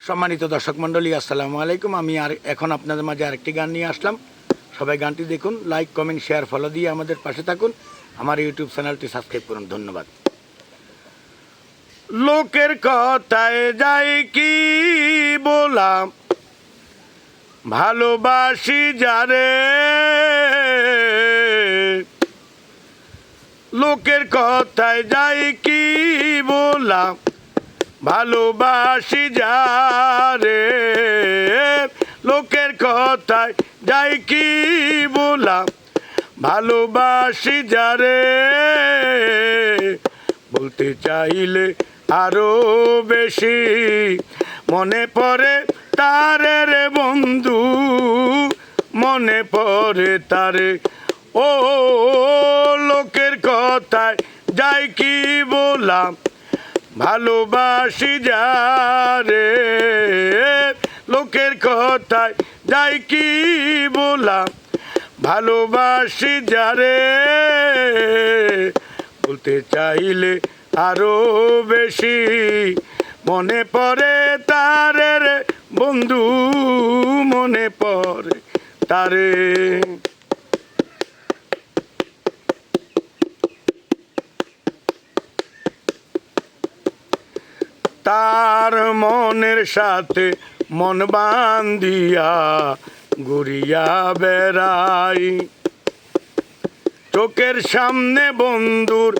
সম্মানিত দর্শক মণ্ডলী, আসসালামু আলাইকুম। আমি এখন আপনাদের মাঝে আরেকটি গান নিয়ে আসলাম। সবাই গানটি দেখুন, লাইক, কমেন্ট, শেয়ার, ফলো দিয়ে আমাদের পাশে থাকুন। আমার ইউটিউব চ্যানেলটি সাবস্ক্রাইব করুন। ধন্যবাদ। লোকের কথায় যাই কি বলাম, ভালোবাসি যারে। লোকের কথায় যাই কি বলাম, ভালোবাসি যারে। লোকের কথায় যাই কি বলাম, ভালোবাসি যারে। বলতে চাইলে আরো বেশি মনে পড়ে তারে রে বন্ধু, মনে পড়ে তারে। ও লোকের কথায় যাই কি বলাম, ভালোবাসি যারে। লোকের কথায় যাই কি বলাম, ভালোবাসি যারে। বলতে চাইলে আরো বেশি মনে পড়ে তারে রে বন্ধু, মনে পড়ে তারে। তার মনের সাথে মন বান্ধিয়া ঘুরিয়া বেড়াই, চোখের সামনে বন্ধুর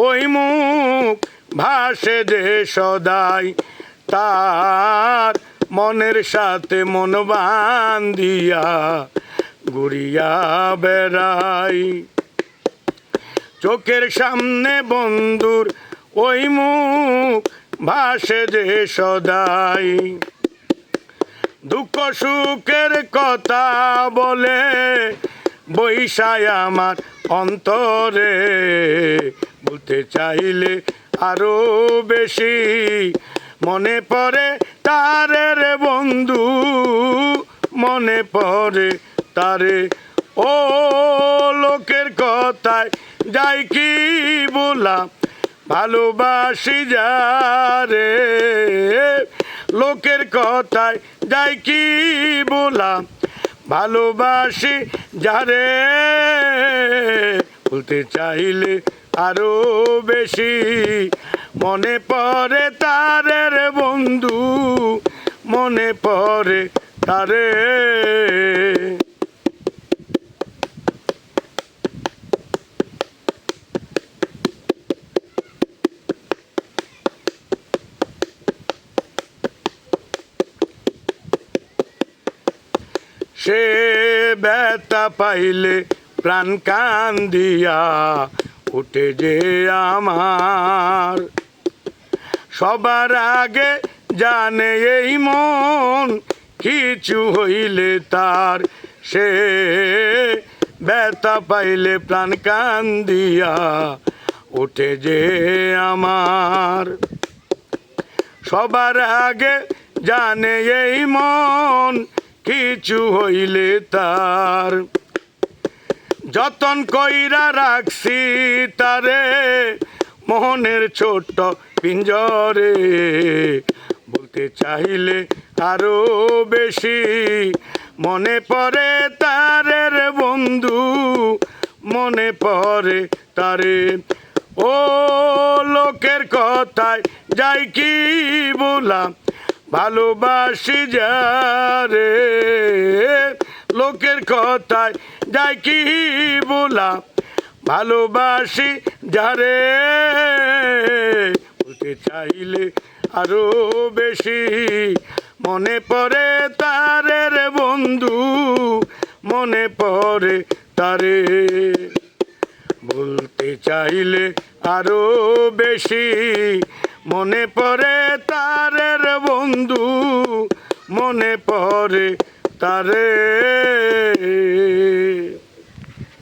ওই মুখ ভাসে যে সদাই। তার মনের সাথে মন বান্ধিয়া ঘুরিয়া বেড়াই, চোখের সামনে বন্ধুর ওই মুখ ভাসে যে সদাই। দুঃখ সুখের কথা বলে বৈশায় আমার অন্তরে। বলতে চাইলে আরো বেশি মনে পড়ে তারে রে বন্ধু, মনে পড়ে তারে। ও লোকের কথায় যাই কি বলাম, ভালোবাসি যারে। লোকের কথায় যাই কি বলাম, ভালোবাসি যারে। বলতে চাইলে আরো বেশি মনে পড়ে তারে রে বন্ধু, মনে পড়ে তারে। সে ব্যথা পাইলে প্রাণ কান্দিয়া উঠে যে আমার, সবার আগে জানে এই মন কিছু হইলে তার। সে ব্যথা পাইলে প্রাণ কান্দিয়া উঠে যে আমার, সবার আগে জানে এই মন কিছু হইলে তার। যতন কইরা রাখছি তারে মোহনের ছোট্ট পিঞ্জরে। বলতে চাইলে আরো বেশি মনে পড়ে তারে রে বন্ধু, মনে পড়ে তারে। ও লোকের কথায় যাই কি বলাম, ভালোবাসি যারে। লোকের কথায় যাই কি বলাম, ভালোবাসি যারে। বলতে চাইলে আরো বেশি মনে পড়ে তারে রে বন্ধু, মনে পড়ে তারে। বলতে চাইলে আরো বেশি মনে পড়ে তারে রে বন্ধু, মনে পড়ে তারে।